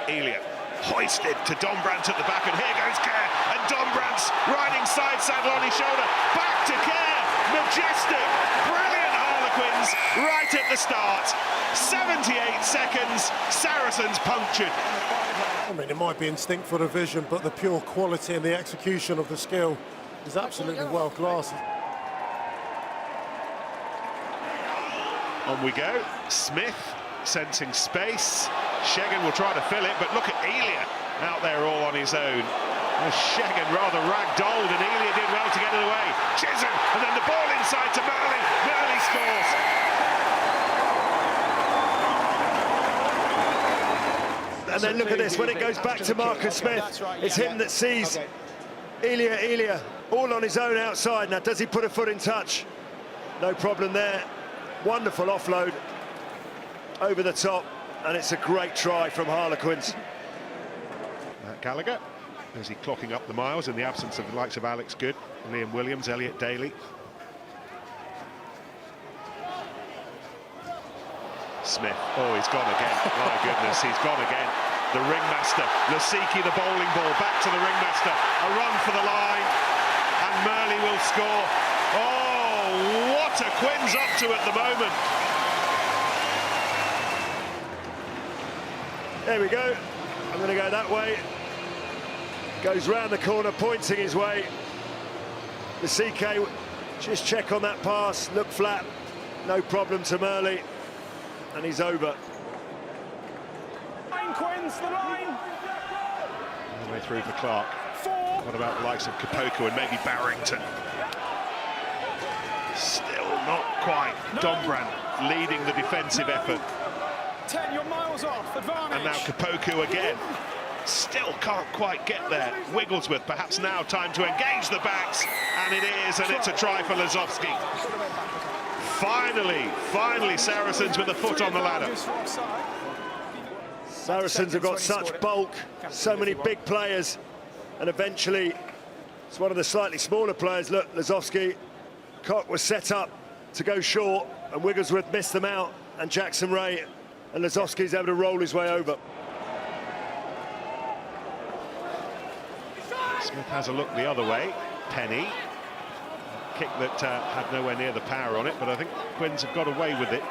Elia hoisted to Dombrant at the back, and here goes Kerr, and Dombrant's riding side saddle on his shoulder, back to Kerr, majestic, brilliant Harlequins right at the start. 78 seconds, Saracens punctured. I mean, it might be instinct for the vision, but the pure quality and the execution of the skill is absolutely world class. On we go, Smith sensing space. Shagan will try to fill it, but look at Elia out there all on his own. Shagan rather ragdolled, and Elia did well to get it away. Chisholm, and then the ball inside to Murley. Murley scores. And then look at this, when it goes back to Marcus Smith, it's him that sees Elia all on his own outside. Now, does he put a foot in touch? No problem there. Wonderful offload over the top, and it's a great try from Harlequins. Gallagher, is he clocking up the miles in the absence of the likes of Alex Good, Liam Williams, Elliot Daly. Smith, oh, he's gone again. My goodness, he's gone again. The ringmaster, Lasiki, the bowling ball, back to the ringmaster. A run for the line, and Murley will score. Oh, what are Quinn's up to at the moment? There we go. I'm going to go that way. Goes round the corner, pointing his way. The CK, just check on that pass, look flat, no problem to Murley, and he's over. Quinn's the line. All the way through for Clark. What about the likes of Kapoku and maybe Barrington? Still not quite. Dombrant leading the defensive effort. 10, you're miles off, advantage. And now Kapoku again. Still can't quite get there. Wigglesworth perhaps now time to engage the backs, and it is, and it's a try for Lazowski. Finally Saracens with a foot on the ladder. Saracens have got such bulk, so many big players, and eventually it's one of the slightly smaller players. Look, Lazowski, Cock was set up to go short, and Wigglesworth missed them out, and Jackson Ray and Lazowski's able to roll his way over. Smith has a look the other way. Penny. Kick that had nowhere near the power on it, but I think Quins have got away with it.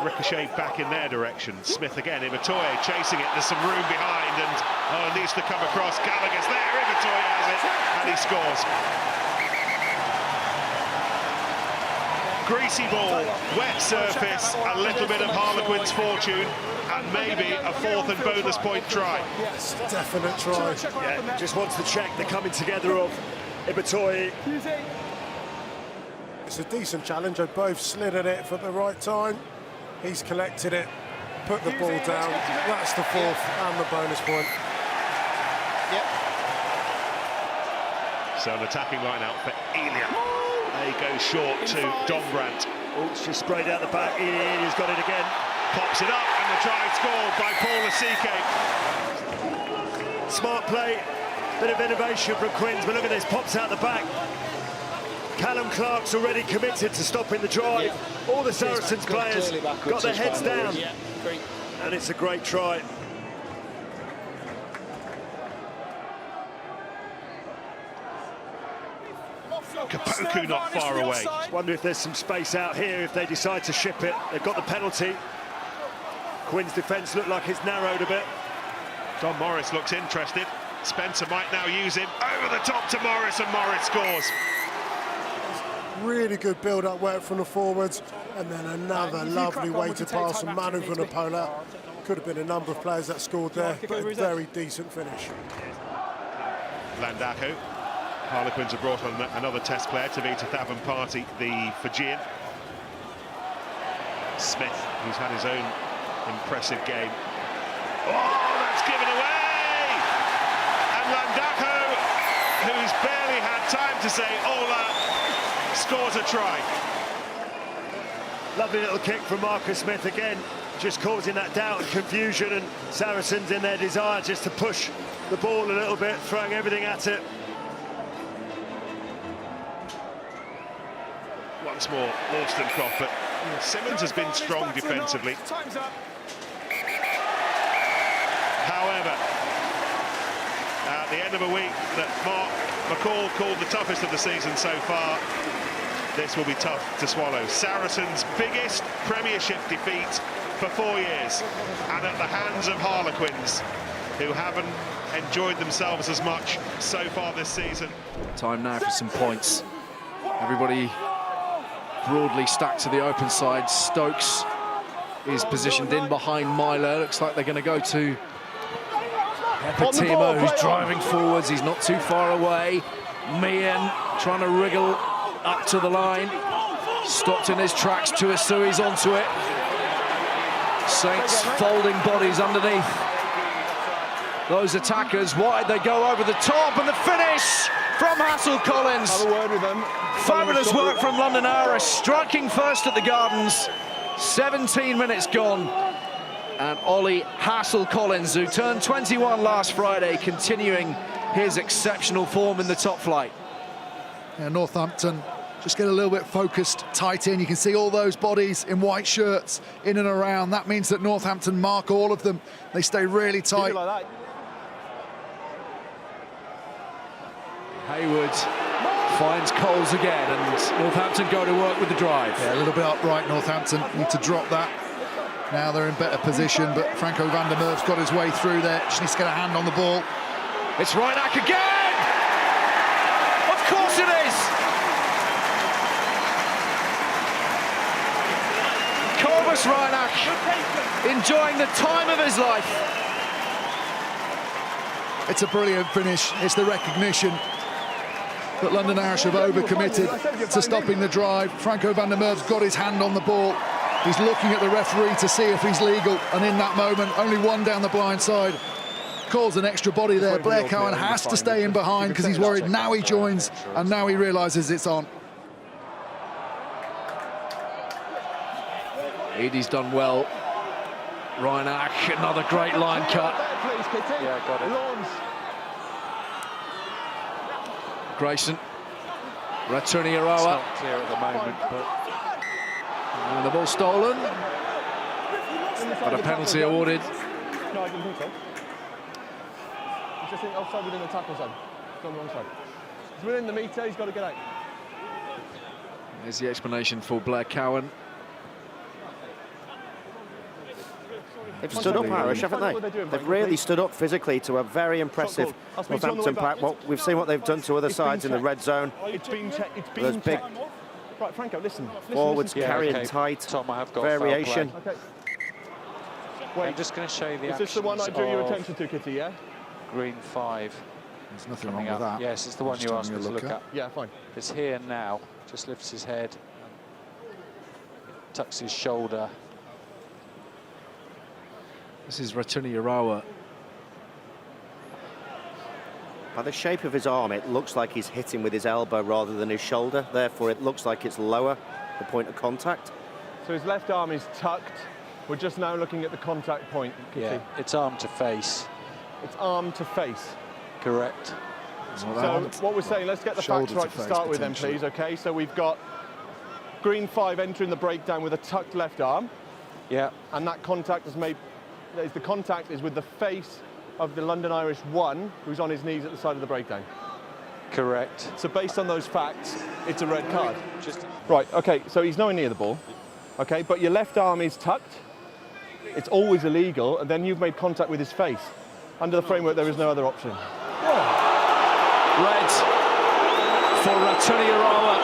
Ricochet back in their direction. Smith again, Ibatoye chasing it. There's some room behind, and needs to come across. Gallagher's there, Ibatoye has it, and he scores. Greasy ball, wet surface, a little bit of Harlequin's fortune, and maybe a fourth and bonus point try. Yes, definite try. Yeah, just wants to check the coming together of Ibatoye. It's a decent challenge. They both slid at it for the right time. He's collected it, put the ball down. That's the fourth and the bonus point. So an attacking line out for Elia. He goes short to Dombrant. Oh, it's just sprayed out the back. He's got it again. Pops it up, and the try scored by Paul Lasike. Smart play, bit of innovation from Quins, but look at this, pops out the back. Callum Clark's already committed to stopping the drive. All the Saracens players got their heads down, and it's a great try. Kapoku not far away. Wonder if there's some space out here if they decide to ship it. They've got the penalty. Quinn's defence looked like it's narrowed a bit. Don Morris looks interested. Spencer might now use him over the top to Morris, and Morris scores. Really good build-up work from the forwards, and then another lovely weighted pass from Manu Vunipola. Could have been a number of players that scored there, but a very decent finish. Landako. Harlequins have brought on another test player, Tavita Thavan-Party, the Fijian. Smith, who's had his own impressive game. Oh, that's given away! And Landako, who's barely had time to say hola, scores a try. Lovely little kick from Marcus Smith again, just causing that doubt and confusion, and Saracens in their desire just to push the ball a little bit, throwing everything at it. Once more, Wollstonecroft, but Simmons has been strong defensively. However, at the end of a week that Mark McCall called the toughest of the season so far, this will be tough to swallow. Saracens' biggest Premiership defeat for 4 years, and at the hands of Harlequins, who haven't enjoyed themselves as much so far this season. Time now for some points. Everybody broadly stacked to the open side. Stokes is positioned in behind Myler. Looks like they're going to go to Epatimo, who's driving forwards. He's not too far away. Meehan trying to wriggle up to the line. Stopped in his tracks. Tuisui's onto it. Saints folding bodies underneath those attackers. Wide, they go over the top, and the finish from Hassel Collins. Have a word with them. Fabulous work from London Irish, striking first at the Gardens. 17 minutes gone, and Ollie Hassel Collins, who turned 21 last Friday, continuing his exceptional form in the top flight. Yeah, Northampton just get a little bit focused, tight in. You can see all those bodies in white shirts in and around. That means that Northampton mark all of them. They stay really tight. Hayward finds Coles again, and Northampton go to work with the drive. Yeah, a little bit upright, Northampton need to drop that. Now they're in better position, but Franco van der Merwe's got his way through there. Just needs to get a hand on the ball. It's Reinach again! Of course it is! Corvus Reinach enjoying the time of his life. It's a brilliant finish. It's the recognition that London Irish have overcommitted to stopping the drive. Franco van der Merwe's got his hand on the ball. He's looking at the referee to see if he's legal, and in that moment, only one down the blind side. Calls an extra body there. Blair Cowan has to stay in behind because he's worried. Now he joins, and now he realises it's on. Edie's done well. Reinach, another great line cut. Yeah, got it. Grayson, Ratuni Arawa. Not clear at the moment, but and the ball stolen, but a penalty awarded. No, I didn't think so. He's just offside within the tackle zone. It's on the wrong side. He's within the metre, he's got to get out. There's the explanation for Blair Cowan. They've stood up, Irish, haven't they? They've really stood up physically to a very impressive Northampton pack. Well, we've seen what they've done to other sides in the red zone. It's been checked. It's Those been big checked. Right, Franco, listen. Forwards carrying tight. Tom, I have got variation. foul play. Okay. Wait, I'm just going to show you the is this the one I actions drew your of attention to, Kitty, yeah? Green 5 There's nothing wrong coming with up. that. Yes, it's the one Just you asked having me a to look at. Yeah, fine. It's here now. Just lifts his head, tucks his shoulder. This is Ratuni Arawa. By the shape of his arm, it looks like he's hitting with his elbow rather than his shoulder. Therefore, it looks like it's lower, the point of contact. So his left arm is tucked. We're just now looking at the contact point, Kitty. Yeah, it's arm to face. It's arm to face. Correct. So what we're saying, let's get the facts right to start with then, please, okay? So we've got Green 5 entering the breakdown with a tucked left arm. Yeah. And that contact is made, the contact is with the face of the London Irish 1, who's on his knees at the side of the breakdown. Correct. So based on those facts, it's a red card. Right, okay, so he's nowhere near the ball, okay, but your left arm is tucked. It's always illegal, and then you've made contact with his face. Under the framework, there is no other option. Red for Ratuni Arawa.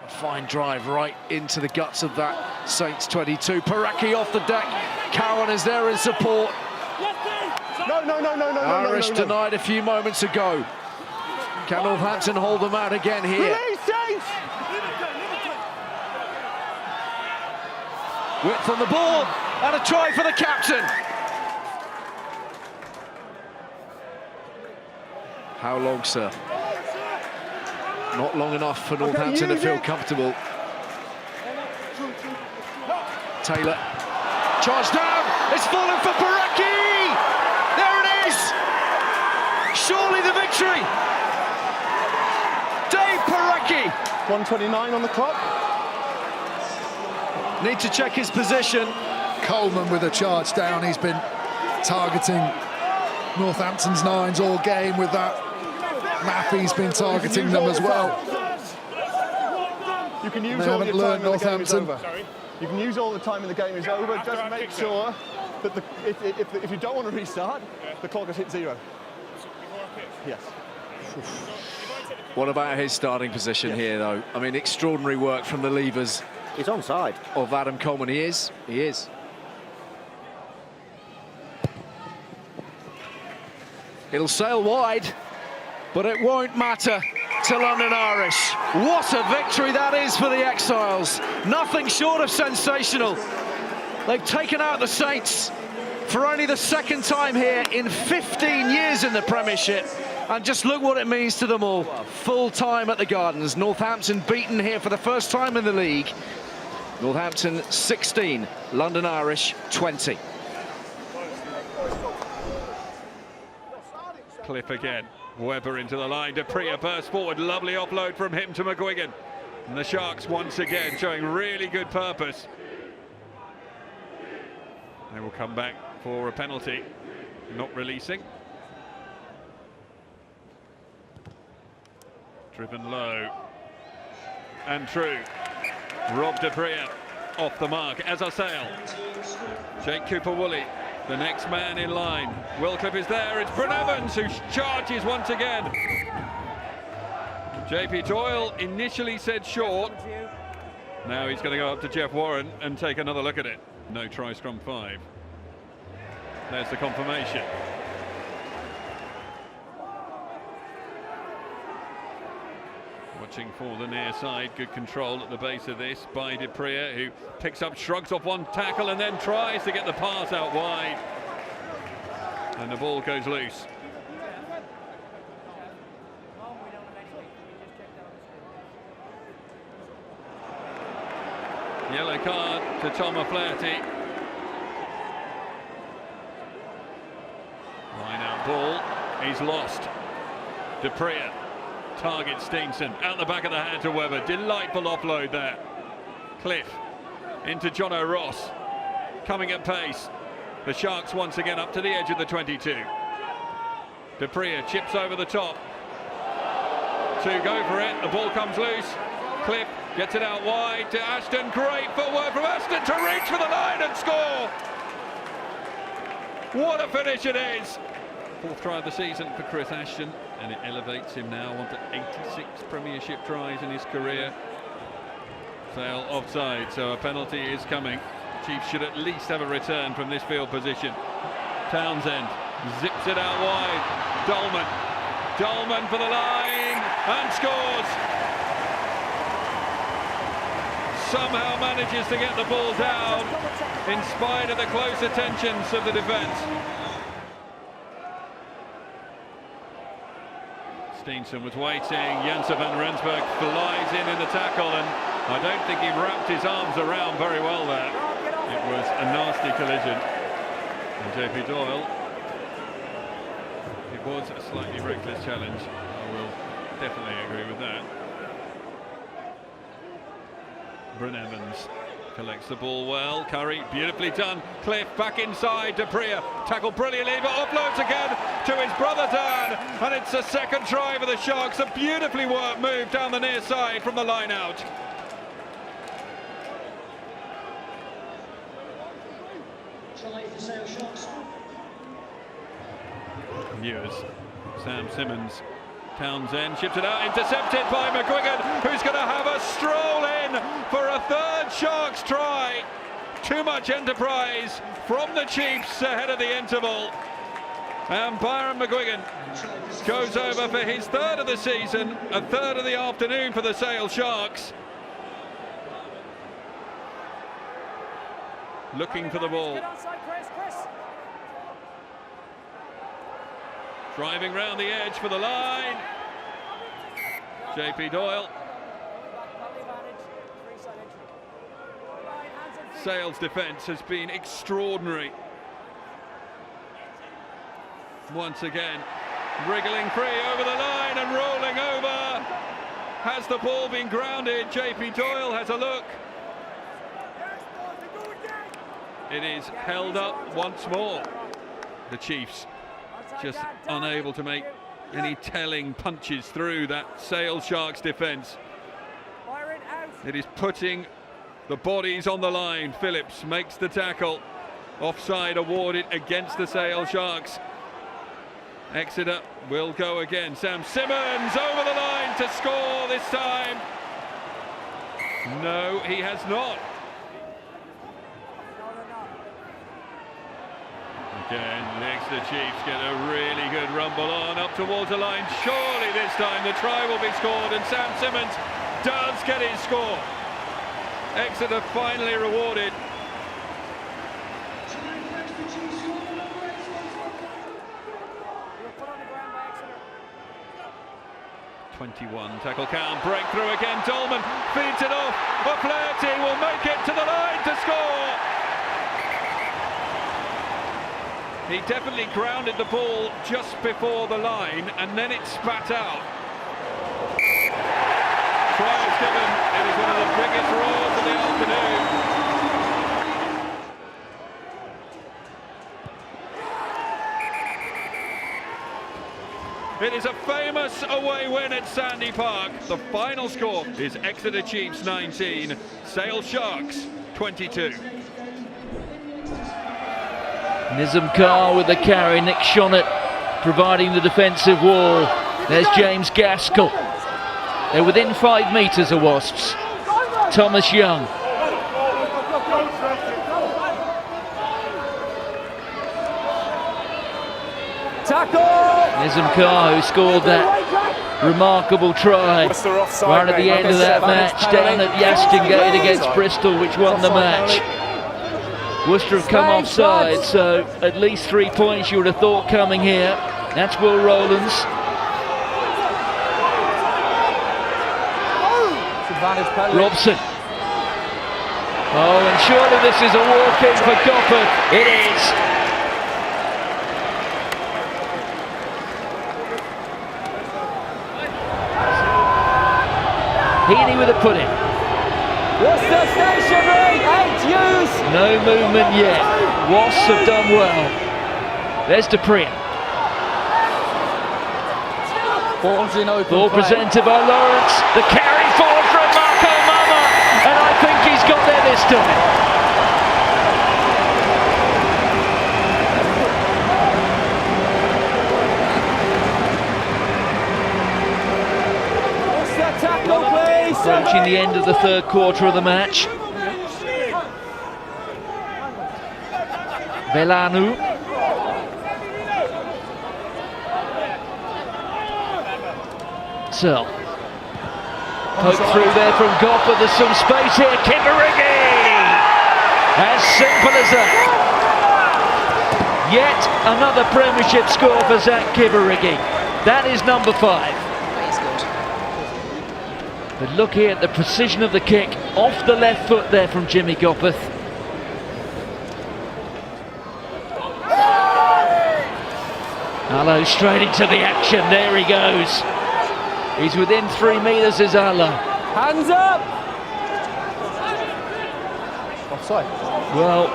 A fine drive right into the guts of that Saints 22. Paraki off the deck. Cowan is there in support. No. Irish denied a few moments ago. Can Northampton hold them out again here? Release, Saints! Width on the ball, and a try for the captain. How long, sir? Not long enough for Northampton to feel comfortable. Taylor, charged down, it's fallen for Paraki! There it is! Surely the victory! Dave Paraki! 1:29 on the clock. Need to check his position. Coleman with a charge down. He's been targeting Northampton's nines all game with that. Mappy's been targeting them as well. You can use They all haven't your learned time when the game is Northampton. over. You can use all the time when the game is over. Just make sure that if you don't want to restart, the clock has hit 0. Yes. What about his starting position here, though? I mean, extraordinary work from the levers. He's onside. Of Adam Coleman. He is. He is. It'll sail wide, but it won't matter to London Irish. What a victory that is for the Exiles. Nothing short of sensational. They've taken out the Saints for only the second time here in 15 years in the Premiership. And just look what it means to them all. Full time at the Gardens. Northampton beaten here for the first time in the league. Northampton 16, London Irish 20. Cliff again. Webber into the line. Dupree bursts forward. Lovely offload from him to McGuigan. And the Sharks once again showing really good purpose. They will come back for a penalty. Not releasing. Driven low. And true. Rob Dupree off the mark. As I sail. Jake Cooper-Woolley, the next man in line. Wilcliffe is there. It's Bryn Evans who charges once again. JP Doyle initially said short. Now he's going to go up to Jeff Warren and take another look at it. No try, scrum 5. There's the confirmation. Watching for the near side, good control at the base of this by Dupree, who picks up, shrugs off one tackle and then tries to get the pass out wide. And the ball goes loose. Yellow card to Tom O'Flaherty. Line out ball, he's lost. Dupree. Target Steenson, out the back of the hand to Webber. Delightful offload there. Cliff into Jono Ross, coming at pace. The Sharks once again up to the edge of the 22. Dupree chips over the top. 2 go for it, the ball comes loose. Cliff gets it out wide to Ashton. Great footwork from Ashton to reach for the line and score. What a finish it is. 4th try of the season for Chris Ashton, and it elevates him now onto 86 Premiership tries in his career. Sale offside, so a penalty is coming. Chiefs should at least have a return from this field position. Townsend zips it out wide. Dolman for the line and scores. Somehow manages to get the ball down in spite of the close attentions of the defence. Steenson was waiting. Janssen van Rensburg flies in the tackle, and I don't think he wrapped his arms around very well there. It was a nasty collision. And JP Doyle, it was a slightly reckless challenge. I will definitely agree with that. Bryn Evans collects the ball well. Curry, beautifully done. Cliff back inside. Dupree tackled brilliantly, but offloads again to his brother Dan. And it's a second try for the Sharks. A beautifully worked move down the near side from the line out. News. Sam Simmons. Townsend chips it out, intercepted by McGuigan, who's going to have a stroll in for a 3rd Sharks try. Too much enterprise from the Chiefs ahead of the interval. And Byron McGuigan goes over for his 3rd of the season, a 3rd of the afternoon for the Sale Sharks. Looking for the ball. Driving round the edge for the line. JP Doyle. Sale's defence has been extraordinary. Once again, wriggling free over the line and rolling over. Has the ball been grounded? JP Doyle has a look. It is held up once more. The Chiefs just unable to make any telling punches through that Sale Sharks defence. It is putting the bodies on the line. Phillips makes the tackle. Offside awarded against the Sale Sharks. Exeter will go again. Sam Simmons over the line to score this time. No, he has not. Again, the Exeter Chiefs get a really good rumble on up towards the line. Surely this time the try will be scored, and Sam Simmons does get his score. Exeter finally rewarded. 21 tackle count, breakthrough again. Dolman feeds it off. O'Flaherty will make it to the line to score. He definitely grounded the ball just before the line, and then it spat out. Trials given. It is one of the biggest roars of the afternoon. It is a famous away win at Sandy Park. The final score is Exeter Chiefs 19, Sale Sharks 22. Nizam Carr with the carry, Nick Shonett providing the defensive wall. There's James Gaskell. They're within 5 metres of Wasps. Thomas Young. Nizam Carr, who scored that remarkable try right at the end of that match down at Yaston Gate against Bristol, which won the match. Worcester have come offside, so at least 3 points you would have thought coming here. That's Will Rowlands. Robson. Oh, and surely this is a walk-in for Goppert. It is. Heaney with a put-in. Worcester stationary, 8 use. No movement yet. Wasps have done well. There's Dupree. Ball's in open Ball play. presented by Lawrence. The carry forward from Marco Mama, and I think he's got there this time. Approaching the end of the third quarter of the match. Velanu. So, poke through there from Goppert. There's some space here. Kibarigi! As simple as that. Yet another Premiership score for Zach Kibarigi. That is number 5. But look here at the precision of the kick off the left foot there from Jimmy Goppert. Allo straight into the action. There he goes. He's within 3 metres, is Allo. Hands up! Offside. Well,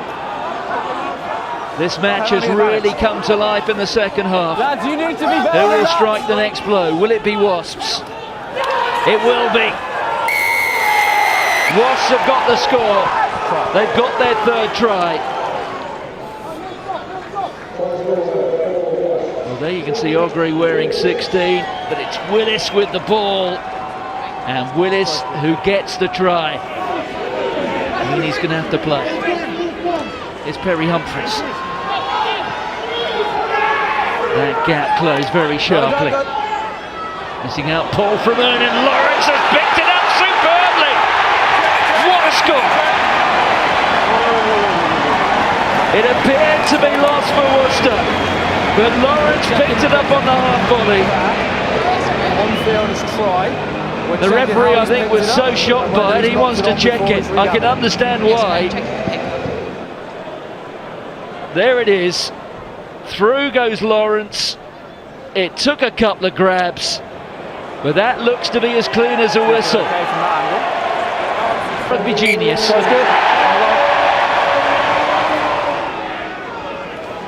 this match has really come to life in the second half. Lads, you need to be better. Who will strike the next blow? Will it be Wasps? It will be. Wasps have got the score. They've got their third try. Well, there you can see Ogre wearing 16, but it's Willis with the ball. And Willis who gets the try. And he's going to have to play. It's Perry Humphries. That gap closed very sharply. Missing out Paul from Ernan. Lawrence has picked it up superbly. What a score! It appeared to be lost for Worcester, but Lawrence picked it up on the half volley. On-fielders try. The referee, I think, was so shocked by it, he wants to check it. I can understand why. There it is. Through goes Lawrence. It took a couple of grabs, but that looks to be as clean as a whistle. Rugby genius.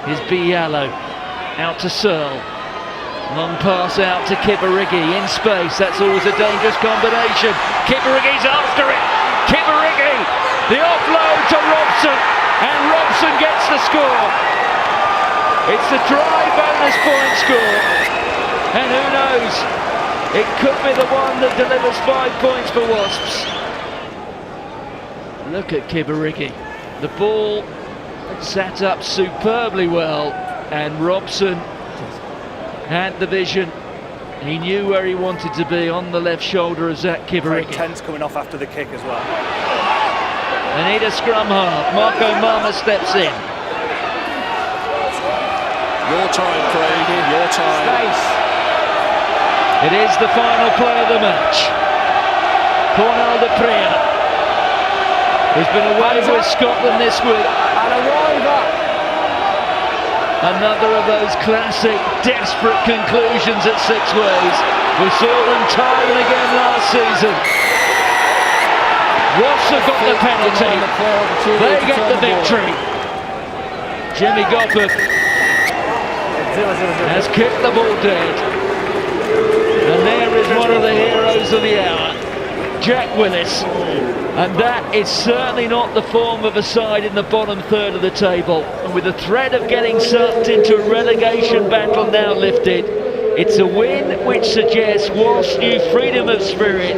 Here's Bialo, out to Searle. Long pass out to Kibarigi, in space, that's always a dangerous combination. Kibarigi's after it, Kibarigi, the offload to Robson, and Robson gets the score. It's the try bonus point score, and who knows, it could be the one that delivers 5 points for Wasps. Look at Kibarigi, the ball sat up superbly well, and Robson had the vision. He knew where he wanted to be, on the left shoulder of Zach Kibarigi. Kent's coming off after the kick as well. They need a scrum half. Marco Mama steps in. Your time, Craig, your time. Space. It is the final play of the match. Cornel de Prea, who's been away with Scotland this week. And a river. Another of those classic desperate conclusions at 6 ways. We saw them time and again last season. Wasps have got the penalty. They get the victory. Jimmy Gofford has kicked the ball dead. And there is one of the heroes of the hour, Jack Willis. And that is certainly not the form of a side in the bottom third of the table. And with the threat of getting sucked into a relegation battle now lifted, it's a win which suggests Wasps' new freedom of spirit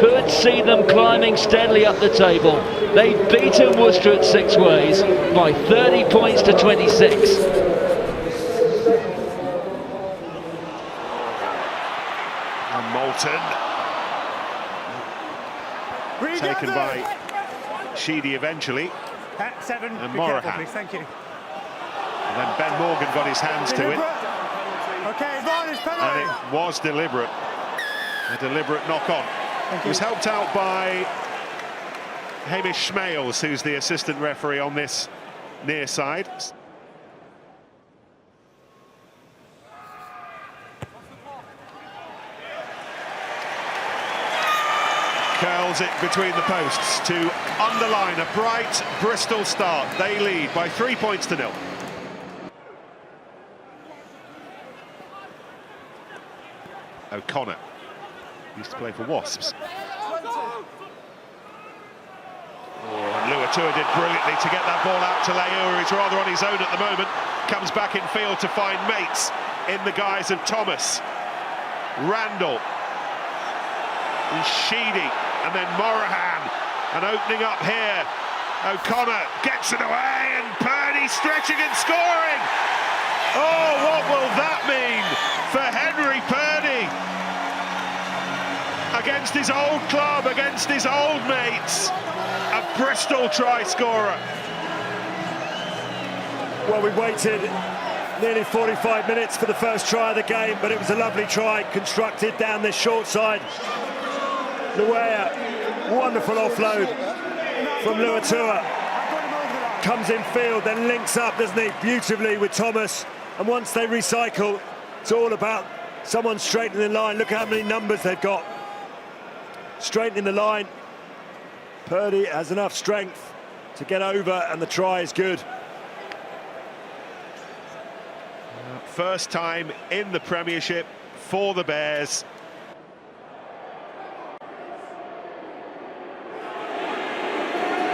could see them climbing steadily up the table. They've beaten Worcester at 6 ways by 30 points to 26. And Moulton, taken by Sheedy eventually, and Morahan. Thank you. And then Ben Morgan got his hands to it. Okay, And it was deliberate. A deliberate knock-on. He was helped out by Hamish Schmales, who's the assistant referee on this near side. Curls it between the posts to underline a bright Bristol start. They lead by 3 points to 0. O'Connor used to play for Wasps. And Luatua did brilliantly to get that ball out to Leua, who's rather on his own at the moment. Comes back in field to find mates in the guise of Thomas, Randall, and Sheedy, and then Morahan. And opening up here, O'Connor gets it away, and Purdy stretching and scoring. Oh, what will that mean for Henry Purdy? Against his old club, against his old mates, a Bristol try scorer. Well, we waited nearly 45 minutes for the first try of the game, but it was a lovely try, constructed down this short side. Leua, wonderful offload from Luatua. Comes in field, then links up, doesn't he, beautifully with Thomas. And once they recycle, it's all about someone straightening the line. Look how many numbers they've got. Straightening the line. Purdy has enough strength to get over, and the try is good. First time in the Premiership for the Bears.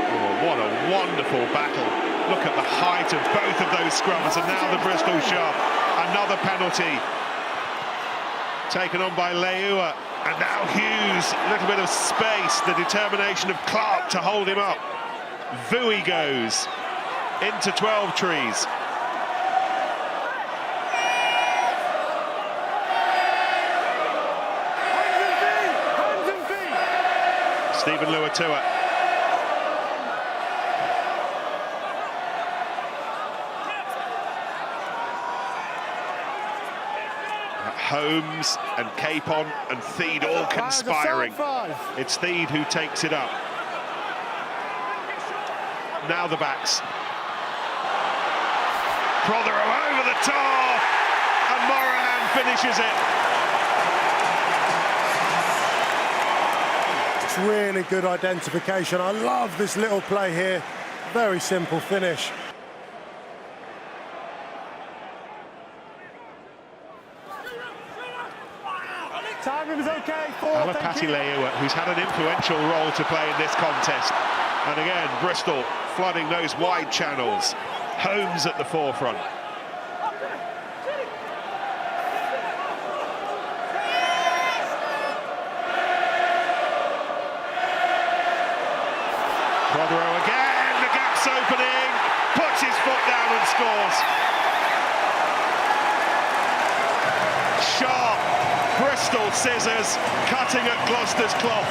Oh, what a wonderful battle. Look at the height of both of those scrums, and now the Bristol shove. Another penalty taken on by Leua, and now Hughes, a little bit of space, the determination of Clark to hold him up. Vui goes into 12 trees. Stephen Luatua. Holmes and Capon and Theed all conspiring. It's Theed who takes it up. Now the backs. Prothero over the top, and Morahan finishes it. It's really good identification. I love this little play here. Very simple finish. time, it was okay. 4, thank you. Alapati-Leua, who's had an influential role to play in this contest. And again, Bristol flooding those wide channels. Holmes at the forefront. Prothero again, the gap's opening, puts his foot down and scores. Sharp Bristol scissors cutting at Gloucester's cloth.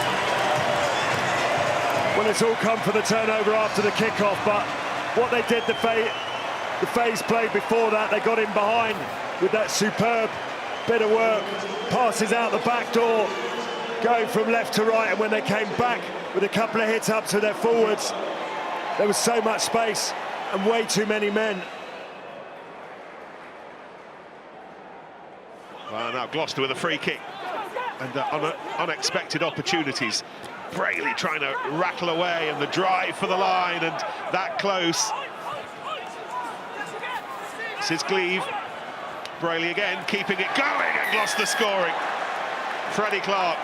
Well, it's all come for the turnover after the kick-off, but what they did, the phase play before that, they got in behind with that superb bit of work, passes out the back door, going from left to right, and when they came back with a couple of hits up to their forwards, there was so much space and way too many men. Well, now Gloucester with a free kick and unexpected opportunities. Brayley trying to rattle away, and the drive for the line, and that close. This is Gleave. Brayley again, keeping it going, and Gloucester scoring. Freddie Clark,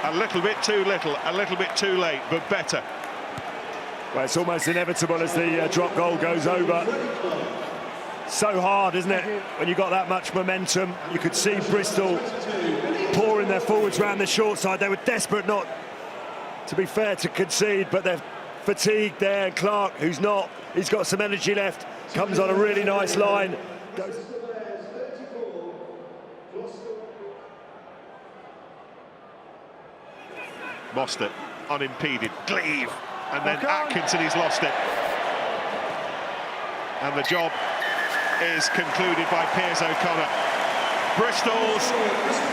a little bit too little, a little bit too late, but better. Well, it's almost inevitable as the drop goal goes over. So hard, isn't it, when you've got that much momentum? You could see Bristol pouring their forwards round the short side. They were desperate not, to be fair, to concede, but they're fatigued there. And Clark, who's not, he's got some energy left, comes on a really nice line. Mostert unimpeded, Gleave, and then Atkinson, he's lost it. And the job is concluded by Piers O'Connor. Bristol's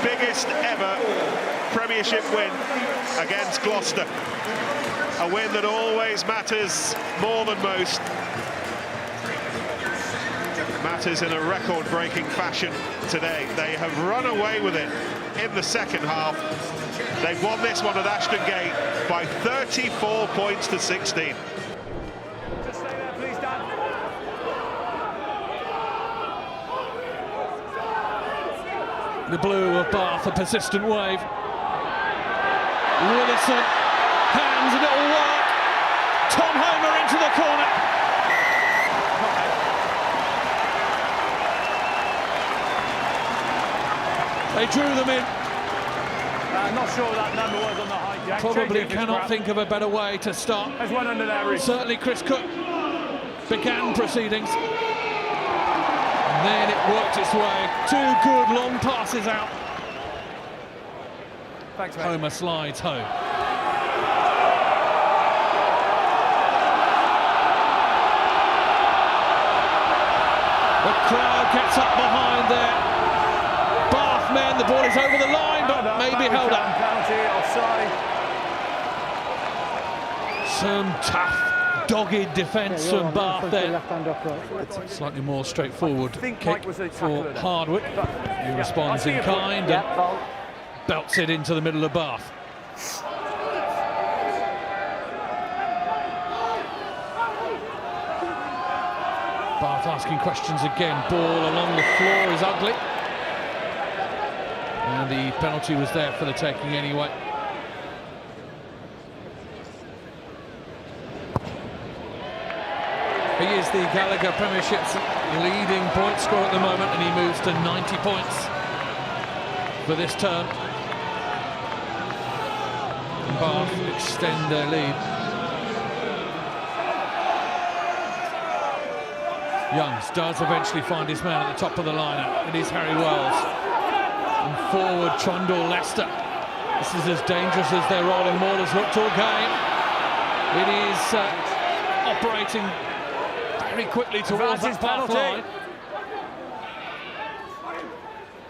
biggest ever Premiership win against Gloucester. A win that always matters more than most. Matters in a record-breaking fashion today. They have run away with it in the second half. They've won this one at Ashton Gate by 34 points to 16. Just stay there, please, Dan. The blue of Bath, a persistent wave. Willison, hands, and it'll work. Tom Homer into the corner. They drew them in. I'm not sure that number was on the hijack. Probably cannot think of a better way to start. There's one under there, Reece. Certainly Chris Cook began proceedings. And then it worked its way. Two good long passes out. Thanks, mate. Homer slides home. The crowd gets up behind there. Bath men, the ball is over the line, but maybe held up. Penalty, offside. Some tough, dogged defence from Bath there. Slightly more straightforward kick for Hardwick. He responds in kind and belts it into the middle of Bath. Bath asking questions again. Ball along the floor is ugly. And the penalty was there for the taking anyway. He is the Gallagher Premiership's leading point scorer at the moment, and he moves to 90 points for this term. And Bath extend their lead. Youngs does eventually find his man at the top of the lineup. It is Harry Wells. And forward Trundle Leicester. This is as dangerous as their rolling maulers looked all game. It is operating very quickly towards that Bath line.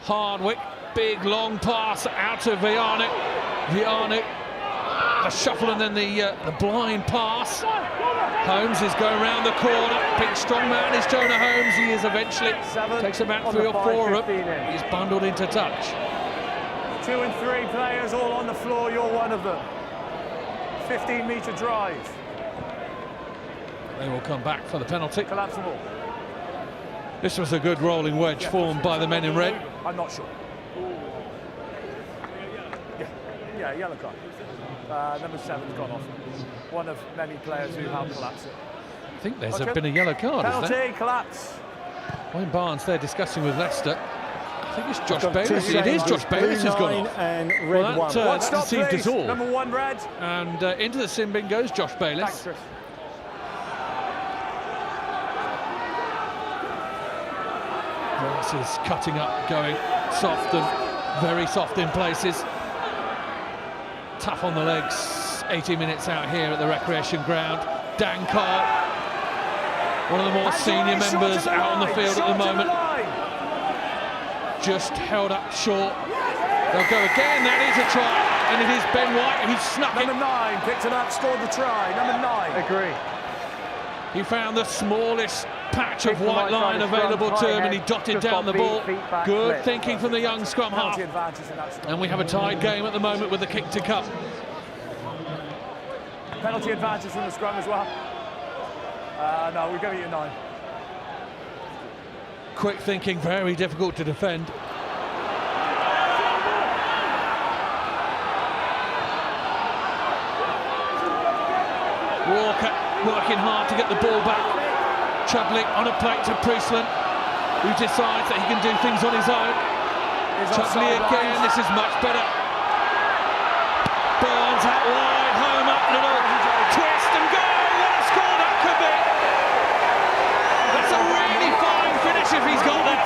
Hardwick, big long pass out to Vianic. Vianic, a shuffle and then the blind pass. Holmes is going round the corner. Big strong man is Jonah Holmes. He is eventually takes about 3 or 4 of them. He's bundled into touch. 2 and 3 players all on the floor. You're one of them. 15-metre drive. They will come back for the penalty. Collapsible. This was a good rolling wedge formed by the men in red. I'm not sure. Yeah, yellow card. Number 7's gone off. One of many players who helped collapse it. I think there's been a yellow card, Penalty, is there? collapse. Wayne Barnes there discussing with Leicester. I think it's Josh Bayliss. It is Josh Bayliss who's gone off. And red Well, that Stop, deceived please. us all. Number 1 red. And into the sin bin goes Josh Bayliss. Thanks, Chris. Ross is cutting up, going soft and very soft in places. Tough on the legs. 80 minutes out here at the recreation ground. Dan Carr, one of the more senior members out on the field at the moment, just held up short. They'll go again. That is a try, and it is Ben White who's snuck it. Number 9 picked it up, scored the try. Number 9. Agree. He found the smallest patch of white line available to him, and he dotted down the ball. Good thinking from the young scrum half. And we have a tied game at the moment with the kick to come. Penalty advantage from the scrum as well. No, we're going to 9. Quick thinking, very difficult to defend. Walker working hard to get the ball back. Chubley on a plate to Priestland, who decides that he can do things on his own. Chubley again, this is much better. Burns out wide, home up, little twist and go. What a score that could be. That's a really fine finish if he's got that.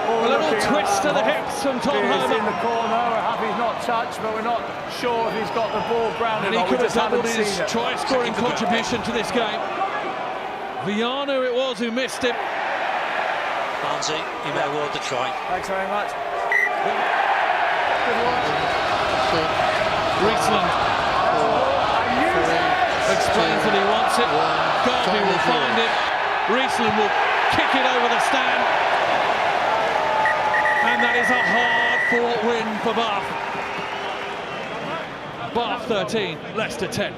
A little twist to the hips from Tom He's in Homer. the corner. We're happy he's not touched, but we're not sure if he's got the ball grounded. And he could have doubled his it. try-scoring contribution to this game. Viano it was who missed it. Barnesy, you may award the try. Thanks very much. Riesland explains that he wants it. Garvey will find it. Riesland will kick it over the stand. And that is a hard-fought win for Bath. Bath 13, Leicester 10.